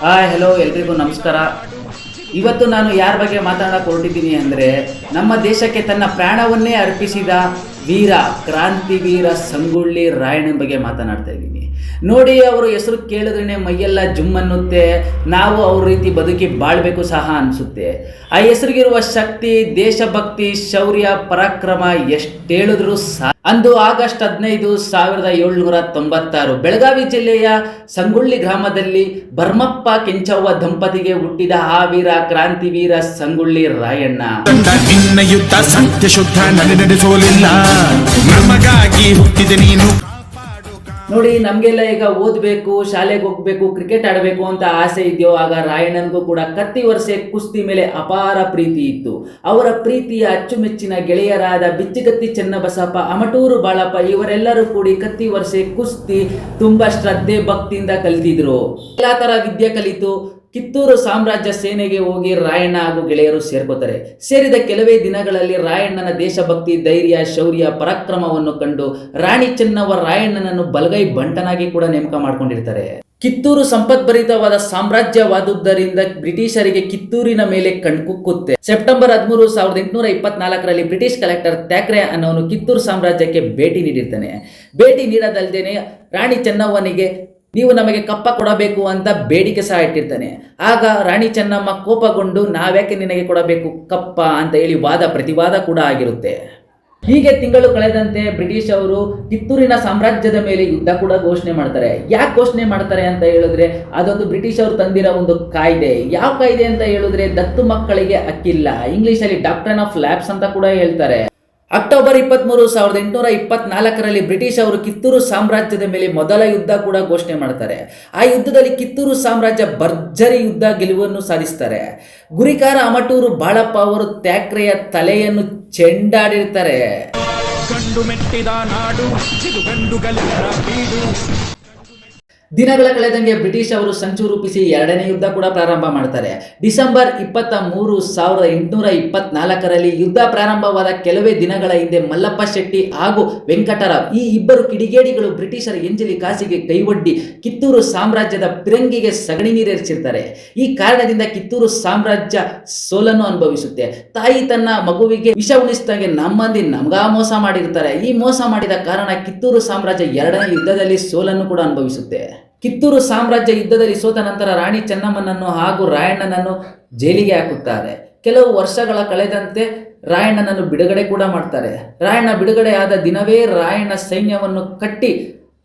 Hello ಎಲ್ರಿಗೂ ನಮಸ್ಕಾರ. ಇವತ್ತು ನಾನು ಯಾರ ಬಗ್ಗೆ ಮಾತಾಡಕ್ಕೆ ಹೊರಟಿದ್ದೀನಿ ಅಂದರೆ, ನಮ್ಮ ದೇಶಕ್ಕೆ ತನ್ನ ಪ್ರಾಣವನ್ನೇ ಅರ್ಪಿಸಿದ ವೀರ, ಕ್ರಾಂತಿವೀರ ಸಂಗೊಳ್ಳಿ ರಾಯಣ್ಣನ ಬಗ್ಗೆ ಮಾತನಾಡ್ತಾ ಇದ್ದೀನಿ. ನೋಡಿ, ಅವರ ಹೆಸರು ಕೇಳಿದ್ರೇ ಮೈಯೆಲ್ಲ ಜುಮ್ ಅನ್ನುತ್ತೆ. ನಾವು ಅವ್ರ ರೀತಿ ಬದುಕಿ ಬಾಳ್ಬೇಕು ಸಹ ಅನಿಸುತ್ತೆ. ಆ ಹೆಸರಿಗಿರುವ ಶಕ್ತಿ, ದೇಶಭಕ್ತಿ, ಶೌರ್ಯ, ಪರಾಕ್ರಮ ಎಷ್ಟು ಹೇಳಿದ್ರು ಅಂದು ಆಗಸ್ಟ್ 15, 1796 ಬೆಳಗಾವಿ ಜಿಲ್ಲೆಯ ಸಂಗೊಳ್ಳಿ ಗ್ರಾಮದಲ್ಲಿ ಭರ್ಮಪ್ಪ ಕೆಂಚವ್ವ ದಂಪತಿಗೆ ಹುಟ್ಟಿದ ಆ ವೀರ, ಕ್ರಾಂತಿವೀರ ಸಂಗೊಳ್ಳಿ ರಾಯಣ್ಣ. ಯುದ್ಧ ಸತ್ಯ ಶುದ್ಧ ನಡೆಸೋಲಿಲ್ಲ, ನಮಗಾಗಿ ಹುಟ್ಟಿದೆ ನೀನು. ನೋಡಿ, ನಮಗೆಲ್ಲ ಈಗ ಓದಬೇಕು, ಶಾಲೆಗೆ ಹೋಗ್ಬೇಕು, ಕ್ರಿಕೆಟ್ ಆಡಬೇಕು ಅಂತ ಆಸೆ ಇದೆಯೋ, ಆಗ ರಾಯಣ್ಣನಿಗೂ ಕೂಡ ಕತ್ತಿ ವರ್ಷೆ ಕುಸ್ತಿ ಮೇಲೆ ಅಪಾರ ಪ್ರೀತಿ ಇತ್ತು. ಅವರ ಪ್ರೀತಿಯ ಅಚ್ಚುಮೆಚ್ಚಿನ ಗೆಳೆಯರಾದ ಬಿಚ್ಚಿಗತ್ತಿ ಚೆನ್ನಬಸಪ್ಪ, ಅಮಟೂರು ಬಾಳಪ್ಪ ಇವರೆಲ್ಲರೂ ಕೂಡಿ ಕತ್ತಿ ವರ್ಷೆ ಕುಸ್ತಿ ತುಂಬಾ ಶ್ರದ್ಧೆ ಭಕ್ತಿಯಿಂದ ಕಲಿತಿದ್ರು. ಎಲ್ಲಾ ತರ ವಿದ್ಯೆ ಕಲಿತು ಕಿತ್ತೂರು ಸಾಮ್ರಾಜ್ಯ ಸೇನೆಗೆ ಹೋಗಿ ರಾಯಣ್ಣ ಹಾಗೂ ಗೆಳೆಯರು ಸೇರ್ಕೋತಾರೆ. ಸೇರಿದ ಕೆಲವೇ ದಿನಗಳಲ್ಲಿ ರಾಯಣ್ಣನ ದೇಶಭಕ್ತಿ, ಧೈರ್ಯ, ಶೌರ್ಯ, ಪರಾಕ್ರಮವನ್ನು ಕಂಡು ರಾಣಿ ಚೆನ್ನವ್ವ ರಾಯಣ್ಣನನ್ನು ಬಲಗೈ ಬಂಟನಾಗಿ ಕೂಡ ನೇಮಕ ಮಾಡ್ಕೊಂಡಿರ್ತಾರೆ. ಕಿತ್ತೂರು ಸಂಪದ್ಭರಿತವಾದ ಸಾಮ್ರಾಜ್ಯವಾದುದರಿಂದ ಬ್ರಿಟಿಷರಿಗೆ ಕಿತ್ತೂರಿನ ಮೇಲೆ ಕಣ್ಕುಕ್ಕುತ್ತೆ. ಸೆಪ್ಟೆಂಬರ್ 13, 1824 ಬ್ರಿಟಿಷ್ ಕಲೆಕ್ಟರ್ ಥ್ಯಾಕ್ರೆ ಅನ್ನೋನು ಕಿತ್ತೂರು ಸಾಮ್ರಾಜ್ಯಕ್ಕೆ ಭೇಟಿ ನೀಡಿರ್ತಾನೆ. ಭೇಟಿ ನೀಡದಲ್ದೇನೆ ರಾಣಿ ಚೆನ್ನವ್ವನಿಗೆ ನೀವು ನಮಗೆ ಕಪ್ಪ ಕೊಡಬೇಕು ಅಂತ ಬೇಡಿಕೆ ಸಹ ಇಟ್ಟಿರ್ತಾನೆ. ಆಗ ರಾಣಿ ಚೆನ್ನಮ್ಮ ಕೋಪಗೊಂಡು ನಾವ್ಯಾಕೆ ನಿನಗೆ ಕೊಡಬೇಕು ಕಪ್ಪ ಅಂತ ಹೇಳಿ ವಾದ ಪ್ರತಿವಾದ ಕೂಡ ಆಗಿರುತ್ತೆ. ಹೀಗೆ ತಿಂಗಳು ಕಳೆದಂತೆ ಬ್ರಿಟಿಷ್ ಅವರು ಕಿತ್ತೂರಿನ ಸಾಮ್ರಾಜ್ಯದ ಮೇಲೆ ಯುದ್ಧ ಕೂಡ ಘೋಷಣೆ ಮಾಡ್ತಾರೆ. ಯಾಕೆ ಘೋಷಣೆ ಮಾಡ್ತಾರೆ ಅಂತ ಹೇಳಿದ್ರೆ, ಅದೊಂದು ಬ್ರಿಟಿಷ್ ಅವರು ತಂದಿರೋ ಒಂದು ಕಾಯ್ದೆ. ಯಾವ ಕಾಯ್ದೆ ಅಂತ ಹೇಳಿದ್ರೆ, ದತ್ತು ಮಕ್ಕಳಿಗೆ ಹಕ್ಕಿಲ್ಲ, ಇಂಗ್ಲಿಷಲ್ಲಿ ಡಾಕ್ಟ್ರಿನ್ ಆಫ್ ಲ್ಯಾಪ್ಸ್ ಅಂತ ಕೂಡ ಹೇಳ್ತಾರೆ. ಅಕ್ಟೋಬರ್ 23, 1824 ಬ್ರಿಟಿಷ್ ಅವರು ಕಿತ್ತೂರು ಸಾಮ್ರಾಜ್ಯದ ಮೇಲೆ ಮೊದಲ ಯುದ್ಧ ಕೂಡ ಘೋಷಣೆ ಮಾಡ್ತಾರೆ. ಆ ಯುದ್ಧದಲ್ಲಿ ಕಿತ್ತೂರು ಸಾಮ್ರಾಜ್ಯ ಭರ್ಜರಿ ಯುದ್ಧ ಗೆಲುವನ್ನು ಸಾಧಿಸ್ತಾರೆ. ಗುರಿಕಾರ ಅಮಟೂರು ಬಾಳಪ್ಪ ಅವರು ಥ್ಯಾಕ್ರೆಯ ತಲೆಯನ್ನು ಚೆಂಡಾಡಿರ್ತಾರೆ. ದಿನಗಳ ಕಳೆದಂಗೆ ಬ್ರಿಟಿಷ್ ಅವರು ಸಂಚು ರೂಪಿಸಿ ಎರಡನೇ ಯುದ್ಧ ಕೂಡ ಪ್ರಾರಂಭ ಮಾಡ್ತಾರೆ. ಡಿಸೆಂಬರ್ 23, 1824 ಯುದ್ಧ ಪ್ರಾರಂಭವಾದ ಕೆಲವೇ ದಿನಗಳ ಹಿಂದೆ ಮಲ್ಲಪ್ಪ ಶೆಟ್ಟಿ ಹಾಗೂ ವೆಂಕಟರಾವ್ ಈ ಇಬ್ಬರು ಕಿಡಿಗೇಡಿಗಳು ಬ್ರಿಟಿಷರ ಎಂಜಲಿ ಕಾಸಿಗೆ ಕೈವೊಡ್ಡಿ ಕಿತ್ತೂರು ಸಾಮ್ರಾಜ್ಯದ ಪಿರಂಗಿಗೆ ಸಗಣಿ ನೀರೇರಿಸಿರ್ತಾರೆ. ಈ ಕಾರಣದಿಂದ ಕಿತ್ತೂರು ಸಾಮ್ರಾಜ್ಯ ಸೋಲನ್ನು ಅನುಭವಿಸುತ್ತೆ. ತಾಯಿ ತನ್ನ ಮಗುವಿಗೆ ವಿಷ ಉಣಿಸಿದಾಗೆ ನಮ್ಮಂದಿ ನಮ್ಗಾ ಮೋಸ ಮಾಡಿರ್ತಾರೆ. ಈ ಮೋಸ ಮಾಡಿದ ಕಾರಣ ಕಿತ್ತೂರು ಸಾಮ್ರಾಜ್ಯ ಎರಡನೇ ಯುದ್ಧದಲ್ಲಿ ಸೋಲನ್ನು ಕೂಡ ಅನುಭವಿಸುತ್ತೆ. ಕಿತ್ತೂರು ಸಾಮ್ರಾಜ್ಯ ಯುದ್ಧದಲ್ಲಿ ಸೋತ ನಂತರ ರಾಣಿ ಚೆನ್ನಮ್ಮನನ್ನು ಹಾಗೂ ರಾಯಣ್ಣನನ್ನು ಜೈಲಿಗೆ ಹಾಕುತ್ತಾರೆ. ಕೆಲವು ವರ್ಷಗಳ ಕಳೆದಂತೆ ರಾಯಣ್ಣನನ್ನು ಬಿಡುಗಡೆ ಕೂಡ ಮಾಡ್ತಾರೆ. ರಾಯಣ್ಣ ಬಿಡುಗಡೆ ಆದ ದಿನವೇ ರಾಯಣ್ಣ ಸೈನ್ಯವನ್ನು ಕಟ್ಟಿ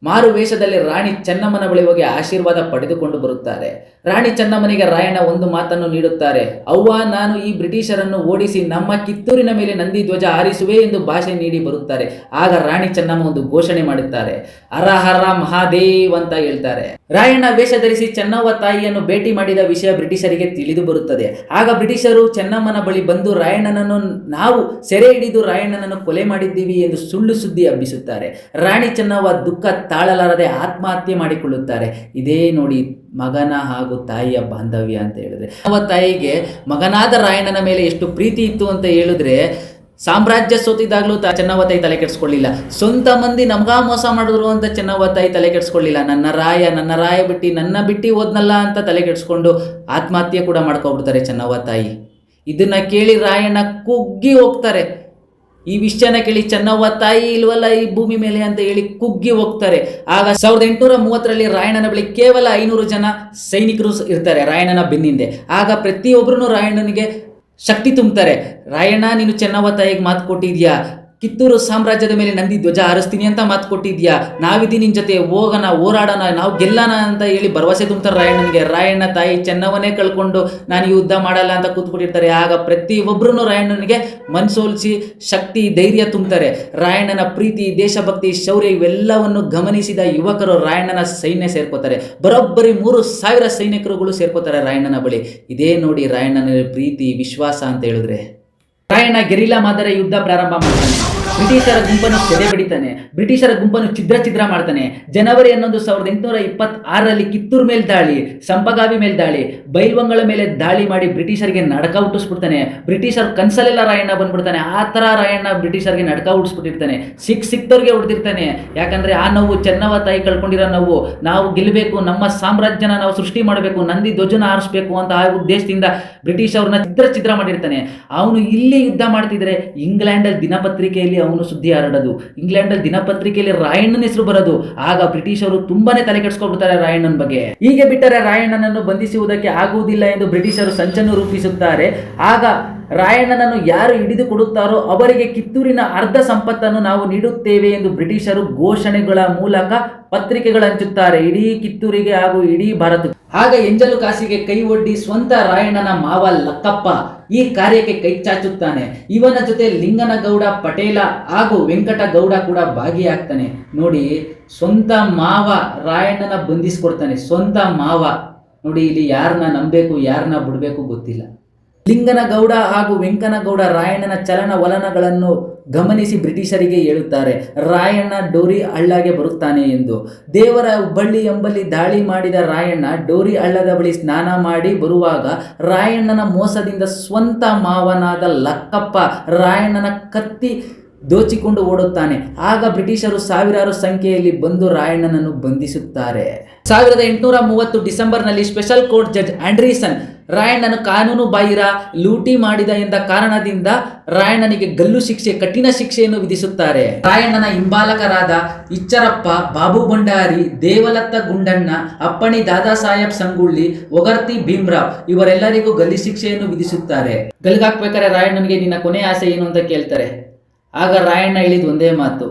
ಮಾರು ವೇಷದಲ್ಲಿ ರಾಣಿ ಚೆನ್ನಮ್ಮನ ಬಳಿ ಹೋಗಿ ಆಶೀರ್ವಾದ ಪಡೆದುಕೊಂಡು ಬರುತ್ತಾರೆ. ರಾಣಿ ಚೆನ್ನಮ್ಮನಿಗೆ ರಾಯಣ್ಣ ಒಂದು ಮಾತನ್ನು ನೀಡುತ್ತಾರೆ. ಅವ್ವ, ನಾನು ಈ ಬ್ರಿಟಿಷರನ್ನು ಓಡಿಸಿ ನಮ್ಮ ಕಿತ್ತೂರಿನ ಮೇಲೆ ನಂದಿ ಧ್ವಜ ಹಾರಿಸುವೆ ಎಂದು ಭಾಷೆ ನೀಡಿ ಬರುತ್ತಾರೆ. ಆಗ ರಾಣಿ ಚೆನ್ನಮ್ಮ ಒಂದು ಘೋಷಣೆ ಮಾಡುತ್ತಾರೆ, ಹರ ಹರ ಮಹಾದೇವ್ ಅಂತ ಹೇಳ್ತಾರೆ. ರಾಯಣ್ಣ ವೇಷ ಧರಿಸಿ ಚೆನ್ನವ್ವ ತಾಯಿಯನ್ನು ಭೇಟಿ ಮಾಡಿದ ವಿಷಯ ಬ್ರಿಟಿಷರಿಗೆ ತಿಳಿದು ಬರುತ್ತದೆ. ಆಗ ಬ್ರಿಟಿಷರು ಚೆನ್ನಮ್ಮನ ಬಳಿ ಬಂದು ರಾಯಣ್ಣನನ್ನು ನಾವು ಸೆರೆ ಹಿಡಿದು ರಾಯಣ್ಣನನ್ನು ಕೊಲೆ ಮಾಡಿದ್ದೀವಿ ಎಂದು ಸುಳ್ಳು ಸುದ್ದಿ ಹಬ್ಬಿಸುತ್ತಾರೆ. ರಾಣಿ ಚೆನ್ನವ್ವ ದುಃಖ ತಾಳಲಾರದೆ ಆತ್ಮಹತ್ಯೆ ಮಾಡಿಕೊಳ್ಳುತ್ತಾರೆ. ಇದೇ ನೋಡಿ ಮಗನ ಹಾಗೂ ತಾಯಿಯ ಬಾಂಧವ್ಯ ಅಂತ ಹೇಳಿದ್ರೆ. ಅವರ ತಾಯಿಗೆ ಮಗನಾದ ರಾಯಣ್ಣನ ಮೇಲೆ ಎಷ್ಟು ಪ್ರೀತಿ ಇತ್ತು ಅಂತ ಹೇಳಿದ್ರೆ, ಸಾಮ್ರಾಜ್ಯ ಸೋತಿದ್ದಾಗಲೂ ಚೆನ್ನವ್ವ ತಾಯಿ ತಲೆ ಕೆಡಿಸ್ಕೊಳ್ಳಿಲ್ಲ. ಸ್ವಂತ ಮಂದಿ ನಮ್ಗಾ ಮೋಸ ಮಾಡಿದ್ರು ಅಂತ ಚೆನ್ನವ್ವ ತಾಯಿ ತಲೆ ಕೆಡಿಸ್ಕೊಳ್ಳಿಲ್ಲ. ನನ್ನ ರಾಯ ಬಿಟ್ಟು ಹೋದ್ನಲ್ಲ ಅಂತ ತಲೆ ಕೆಡಿಸ್ಕೊಂಡು ಆತ್ಮಹತ್ಯೆ ಕೂಡ ಮಾಡ್ಕೊಬಿಡ್ತಾರೆ ಚೆನ್ನವ್ವ ತಾಯಿ. ಇದನ್ನ ಕೇಳಿ ರಾಯಣ್ಣ ಕುಗ್ಗಿ ಹೋಗ್ತಾರೆ. ಈ ವಿಷಯನ ಕೇಳಿ ಚೆನ್ನವ್ವ ತಾಯಿ ಇಲ್ವಲ್ಲ ಈ ಭೂಮಿ ಮೇಲೆ ಅಂತ ಹೇಳಿ ಕುಗ್ಗಿ ಹೋಗ್ತಾರೆ. ಆಗ 1830 ರಾಯಣ್ಣನ ಬಳಿ ಕೇವಲ 500 ಜನ ಸೈನಿಕರು ಇರ್ತಾರೆ ರಾಯಣ್ಣನ ಬೆನ್ನಿಂದೆ. ಆಗ ಪ್ರತಿಯೊಬ್ಬರೂ ರಾಯಣ್ಣನಿಗೆ ಶಕ್ತಿ ತುಂಬ್ತಾರೆ. ರಾಯಣ್ಣ, ನೀನು ಚೆನ್ನವ್ವ ತಾಯಿಗೆ ಮಾತು ಕೊಟ್ಟಿದ್ಯಾ, ಕಿತ್ತೂರು ಸಾಮ್ರಾಜ್ಯದ ಮೇಲೆ ನಂದಿ ಧ್ವಜ ಹಾರಿಸ್ತೀನಿ ಅಂತ ಮಾತು ಕೊಟ್ಟಿದ್ಯಾ, ನಾವಿದ್ದೀವಿ ನಿನ್ನ ಜೊತೆ, ಹೋಗೋಣ, ಹೋರಾಡೋಣ, ನಾವು ಗೆಲ್ಲೋಣ ಅಂತ ಹೇಳಿ ಭರವಸೆ ತುಂಬ್ತಾರೆ ರಾಯಣ್ಣನಿಗೆ. ರಾಯಣ್ಣ ತಾಯಿ ಚೆನ್ನವನ್ನೇ ಕಳ್ಕೊಂಡು ನಾನು ಯುದ್ಧ ಮಾಡಲ್ಲ ಅಂತ ಕೂತ್ಬಿಟ್ಟಿರ್ತಾರೆ. ಆಗ ಪ್ರತಿಯೊಬ್ಬರೂ ರಾಯಣ್ಣನಿಗೆ ಮನಸೋಲಿಸಿ ಶಕ್ತಿ, ಧೈರ್ಯ ತುಂಬ್ತಾರೆ. ರಾಯಣ್ಣನ ಪ್ರೀತಿ, ದೇಶಭಕ್ತಿ, ಶೌರ್ಯ ಇವೆಲ್ಲವನ್ನು ಗಮನಿಸಿದ ಯುವಕರು ರಾಯಣ್ಣನ ಸೈನ್ಯ ಸೇರ್ಕೋತಾರೆ. ಬರೋಬ್ಬರಿ 3000 ಸೈನಿಕರುಗಳು ಸೇರ್ಕೋತಾರೆ ರಾಯಣ್ಣನ ಬಳಿ. ಇದೇ ನೋಡಿ ರಾಯಣ್ಣನ ಪ್ರೀತಿ, ವಿಶ್ವಾಸ ಅಂತ ಹೇಳಿದ್ರೆ. ರಾಯಣ್ಣ ಗೆರಿಲ್ಲಾ ಮಾದರಿ ಯುದ್ಧ ಪ್ರಾರಂಭ ಮಾಡ್ತಾನೆ. ಬ್ರಿಟಿಷರ ಗುಂಪನ್ನು ಸೆದೆ ಬಡಿತಾನೆ, ಬ್ರಿಟಿಷರ ಗುಂಪನ್ನು ಛಿದ್ರ ಮಾಡ್ತಾನೆ. ಜನವರಿ 11, 1826ರಲ್ಲಿ ಕಿತ್ತೂರು ಮೇಲೆ ದಾಳಿ, ಸಂಪಗಾವಿ ಮೇಲೆ ದಾಳಿ, ಬೈಲ್ವಂಗಳ ಮೇಲೆ ದಾಳಿ ಮಾಡಿ ಬ್ರಿಟಿಷರಿಗೆ ನಡಕ ಹುಟ್ಟಿಸ್ಬಿಡ್ತಾನೆ. ಬ್ರಿಟಿಷರ್ ಕನ್ಸಲೆಲ್ಲ ರಾಯಣ್ಣ ಬಂದ್ಬಿಡ್ತಾನೆ. ಆ ಥರ ರಾಯಣ್ಣ ಬ್ರಿಟಿಷರಿಗೆ ನಡಕ ಹುಟ್ಟಿಸ್ಬಿಟ್ಟಿರ್ತಾನೆ. ಸಿಕ್ತವ್ರಿಗೆ ಹೊಡೆದಿರ್ತಾನೆ. ಯಾಕಂದ್ರೆ ಆ ನೋವು ಚೆನ್ನವ ತಾಯಿ ಕಳ್ಕೊಂಡಿರೋ ನೋವು, ನಾವು ಗೆಲ್ಲಬೇಕು, ನಮ್ಮ ಸಾಮ್ರಾಜ್ಯನ ನಾವು ಸೃಷ್ಟಿ ಮಾಡಬೇಕು, ನಂದಿ ಧ್ವಜನ ಹಾರಿಸ್ಬೇಕು ಅಂತ ಆ ಉದ್ದೇಶದಿಂದ ಬ್ರಿಟಿಷ್ ಅವ್ರನ್ನ ಛಿದ್ರ ಮಾಡಿರ್ತಾನೆ. ಅವನು ಇಲ್ಲಿ ಯುದ್ಧ ಮಾಡ್ತಿದ್ರೆ ಇಂಗ್ಲೆಂಡಲ್ಲಿ ದಿನಪತ್ರಿಕೆಯಲ್ಲಿ ಅವನು ಸುದ್ದಿ ಹರಡೋದು, ಇಂಗ್ಲೆಂಡಲ್ಲಿ ದಿನಪತ್ರಿಕೆಯಲ್ಲಿ ರಾಯಣ್ಣನ ಹೆಸರು ಬರೋದು. ಆಗ ಬ್ರಿಟಿಷರು ತುಂಬಾನೇ ತಲೆ ಕೆಡಿಸ್ಕೊಳ್ಬಿಡ್ತಾರೆ ರಾಯಣ್ಣನ ಬಗ್ಗೆ. ಹೀಗೆ ಬಿಟ್ಟರೆ ರಾಯಣ್ಣನನ್ನು ಬಂಧಿಸುವುದಕ್ಕೆ ಆಗುವುದಿಲ್ಲ ಎಂದು ಬ್ರಿಟಿಷರು ಸಂಚನ್ನು ರೂಪಿಸುತ್ತಾರೆ. ಆಗ ರಾಯಣ್ಣನನ್ನು ಯಾರು ಹಿಡಿದು ಕೊಡುತ್ತಾರೋ ಅವರಿಗೆ ಕಿತ್ತೂರಿನ ಅರ್ಧ ಸಂಪತ್ತನ್ನು ನಾವು ನೀಡುತ್ತೇವೆ ಎಂದು ಬ್ರಿಟಿಷರು ಘೋಷಣೆಗಳ ಮೂಲಕ ಪತ್ರಿಕೆಗಳು ಹಂಚುತ್ತಾರೆ ಇಡೀ ಕಿತ್ತೂರಿಗೆ ಹಾಗೂ ಇಡೀ ಭಾರತ. ಆಗ ಎಂಜಲು ಕಾಸಿಗೆ ಕೈ ಒಡ್ಡಿ ಸ್ವಂತ ರಾಯಣ್ಣನ ಮಾವ ಲಕ್ಕಪ್ಪ ಈ ಕಾರ್ಯಕ್ಕೆ ಕೈ ಚಾಚುತ್ತಾನೆ. ಇವನ ಜೊತೆ ಲಿಂಗನಗೌಡ ಪಟೇಲ ಹಾಗೂ ವೆಂಕಟಗೌಡ ಕೂಡ ಭಾಗಿಯಾಗ್ತಾನೆ. ನೋಡಿ, ಸ್ವಂತ ಮಾವ ರಾಯಣ್ಣನ ಬಂಧಿಸ್ಕೊಡ್ತಾನೆ, ಸ್ವಂತ ಮಾವ. ನೋಡಿ, ಇಲ್ಲಿ ಯಾರನ್ನ ನಂಬಬೇಕು ಯಾರನ್ನ ಬಿಡಬೇಕು ಗೊತ್ತಿಲ್ಲ. ಲಿಂಗನಗೌಡ ಹಾಗೂ ವೆಂಕನಗೌಡ ರಾಯಣ್ಣನ ಚಲನವಲನಗಳನ್ನು ಗಮನಿಸಿ ಬ್ರಿಟಿಷರಿಗೆ ಹೇಳುತ್ತಾರೆ ರಾಯಣ್ಣ ಡೋರಿ ಹಳ್ಳಗೆ ಬರುತ್ತಾನೆ ಎಂದು. ದೇವರ ಹುಬ್ಬಳ್ಳಿ ಎಂಬಲ್ಲಿ ದಾಳಿ ಮಾಡಿದ ರಾಯಣ್ಣ ಡೋರಿ ಹಳ್ಳದ ಬಳಿ ಸ್ನಾನ ಮಾಡಿ ಬರುವಾಗ ರಾಯಣ್ಣನ ಮೋಸದಿಂದ ಸ್ವಂತ ಮಾವನಾದ ಲಕ್ಕಪ್ಪ ರಾಯಣ್ಣನ ಕತ್ತಿ ದೋಚಿಕೊಂಡು ಓಡುತ್ತಾನೆ. ಆಗ ಬ್ರಿಟಿಷರು ಸಾವಿರಾರು ಸಂಖ್ಯೆಯಲ್ಲಿ ಬಂದು ರಾಯಣ್ಣನನ್ನು ಬಂಧಿಸುತ್ತಾರೆ. 1830 ಡಿಸೆಂಬರ್ನಲ್ಲಿ ಸ್ಪೆಷಲ್ ಕೋರ್ಟ್ ಜಡ್ಜ್ ಆಂಡ್ರೀಸನ್ ರಾಯಣ್ಣನು ಕಾನೂನು ಬಾಹಿರ ಲೂಟಿ ಮಾಡಿದ ಎಂದ ಕಾರಣದಿಂದ ರಾಯಣ್ಣನಿಗೆ ಗಲ್ಲು ಶಿಕ್ಷೆ, ಕಠಿಣ ಶಿಕ್ಷೆಯನ್ನು ವಿಧಿಸುತ್ತಾರೆ. ರಾಯಣ್ಣನ ಹಿಂಬಾಲಕರಾದ ಇಚ್ಚರಪ್ಪ, ಬಾಬು ಭಂಡಾರಿ, ದೇವಲತ್ತ ಗುಂಡಣ್ಣ, ಅಪ್ಪಣಿ ದಾದಾ ಸಾಹೇಬ್ ಸಂಗುಳ್ಳಿ, ಒಗರ್ತಿ ಭೀಮ್ರಾವ್ ಇವರೆಲ್ಲರಿಗೂ ಗಲ್ಲು ಶಿಕ್ಷೆಯನ್ನು ವಿಧಿಸುತ್ತಾರೆ. ಗಲ್ಗಾಕ್ಬೇಕಾದ್ರೆ ರಾಯಣ್ಣನಿಗೆ ನಿನ್ನ ಕೊನೆ ಆಸೆ ಏನು ಅಂತ ಕೇಳ್ತಾರೆ. ಆಗ ರಾಯಣ್ಣ ಹೇಳಿದ ಒಂದೇ ಮಾತು,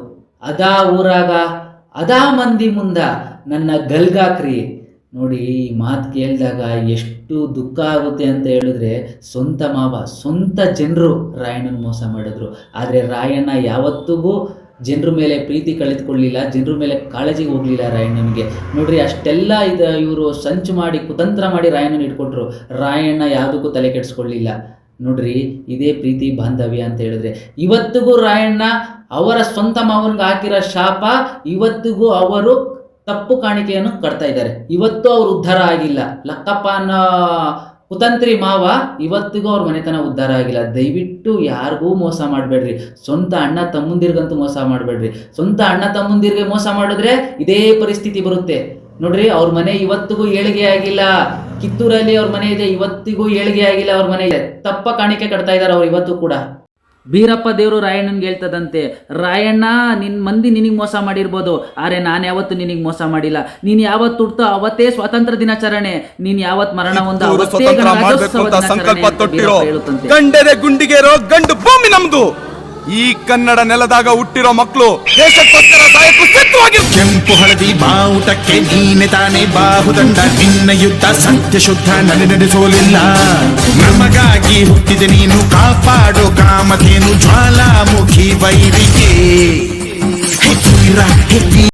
ಅದಾ ಊರಾಗ ಅದಾ ಮಂದಿ ಮುಂದ ನನ್ನ ಗಲ್ಗಾಕ್ರಿ. ನೋಡಿ, ಈ ಮಾತು ಕೇಳಿದಾಗ ಎಷ್ಟು ದುಃಖ ಆಗುತ್ತೆ ಅಂತ ಹೇಳಿದ್ರೆ, ಸ್ವಂತ ಮಾವ, ಸ್ವಂತ ಜನರು ರಾಯಣ್ಣನ ಮೋಸ ಮಾಡಿದ್ರು. ಆದರೆ ರಾಯಣ್ಣ ಯಾವತ್ತಿಗೂ ಜನರ ಮೇಲೆ ಪ್ರೀತಿ ಕಳೆದುಕೊಳ್ಳಲಿಲ್ಲ, ಜನರ ಮೇಲೆ ಕಾಳಜಿಗೆ ಹೋಗಲಿಲ್ಲ ರಾಯಣ್ಣನಿಗೆ. ನೋಡ್ರಿ, ಅಷ್ಟೆಲ್ಲ ಇವರು ಸಂಚು ಮಾಡಿ ಕುತಂತ್ರ ಮಾಡಿ ರಾಯಣ್ಣನ ಇಟ್ಕೊಟ್ರು. ರಾಯಣ್ಣ ಯಾವುದಕ್ಕೂ ತಲೆ ಕೆಡಿಸ್ಕೊಳ್ಳಿಲ್ಲ. ನೋಡ್ರಿ, ಇದೇ ಪ್ರೀತಿ ಬಾಂಧವ್ಯ ಅಂತ ಹೇಳಿದ್ರೆ. ಇವತ್ತಿಗೂ ರಾಯಣ್ಣ ಅವರ ಸ್ವಂತ ಮಾವನಿಗೆ ಹಾಕಿರೋ ಶಾಪ ಇವತ್ತಿಗೂ ಅವರು ತಪ್ಪು ಕಾಣಿಕೆಯನ್ನು ಕಟ್ತಾ ಇದ್ದಾರೆ. ಇವತ್ತು ಅವರು ಉದ್ಧಾರ ಆಗಿಲ್ಲ. ಲಕ್ಕಪ್ಪ ಅನ್ನೋ ಕುತಂತ್ರಿ ಮಾವ ಇವತ್ತಿಗೂ ಅವ್ರ ಮನೆತನ ಉದ್ಧಾರ ಆಗಿಲ್ಲ. ದಯವಿಟ್ಟು ಯಾರಿಗೂ ಮೋಸ ಮಾಡಬೇಡ್ರಿ. ಸ್ವಂತ ಅಣ್ಣ ತಮ್ಮಂದಿರ್ಗಂತೂ ಮೋಸ ಮಾಡಬೇಡ್ರಿ. ಸ್ವಂತ ಅಣ್ಣ ತಮ್ಮಂದಿರ್ಗೆ ಮೋಸ ಮಾಡಿದ್ರೆ ಇದೇ ಪರಿಸ್ಥಿತಿ ಬರುತ್ತೆ. ನೋಡ್ರಿ, ಅವ್ರ ಮನೆ ಇವತ್ತಿಗೂ ಏಳಿಗೆ ಆಗಿಲ್ಲ. ಕಿತ್ತೂರಲ್ಲಿ ಅವ್ರ ಮನೆ ಇದೆ, ಇವತ್ತಿಗೂ ಏಳಿಗೆ ಆಗಿಲ್ಲ. ಅವ್ರ ಮನೆ ಇದೆ, ತಪ್ಪ ಕಾಣಿಕೆ ಕಟ್ತಾ ಇದ್ದಾರೆ ಅವ್ರು ಇವತ್ತು ಕೂಡ. ಬೀರಪ್ಪ ದೇವರು ರಾಯಣ್ಣನ್ಗೆ ಹೇಳ್ತದಂತೆ, ರಾಯಣ್ಣ ನಿನ್ನ ಮಂದಿ ನಿನಗೆ ಮೋಸ ಮಾಡಿರ್ಬೋದು, ಆದರೆ ನಾನು ಯಾವತ್ತು ನಿನಗೆ ಮೋಸ ಮಾಡಿಲ್ಲ. ನೀನು ಯಾವತ್ತು ಹುಡ್ತೋ ಅವತ್ತೇ ಸ್ವಾತಂತ್ರ್ಯ ದಿನಾಚರಣೆ, ನೀನು ಯಾವತ್ತು ಮರಣ ಹೊಂದ ಅವತ್ತೇ ಗಣರಾಜ್ಯೋತ್ಸವ ದಿನಾಚರಣೆ. ಗಂಡೆದೆ ಗುಂಡಿಗೆರೋ ಗಂಡು ಭೂಮಿ ನಮ್ದು. ಈ ಕನ್ನಡ ನೆಲದಾಗ ಹುಟ್ಟಿರೋ ಮಕ್ಕಳು ದೇಶಕ್ಕೋಸ್ಕರ ಸಾಯಕ್ಕೂ ಸಿದ್ಧವಾಗಿ. ಕೆಂಪು ಹಳದಿ ಬಾವುಟಕ್ಕೆ ನೀನೆ ತಾನೇ ಬಾಹುದಂಡ. ನಿನ್ನ ಯುದ್ಧ ಸತ್ಯ ಶುದ್ಧ ನಡೆಸೋಲಿಲ್ಲ. ನಮಗಾಗಿ ಹುಟ್ಟಿದೆ ನೀನು, ಕಾಪಾಡೋ ಕಾಮಧೇನು ಜ್ವಾಲಾಮುಖಿ ವೈರಿಗೆ.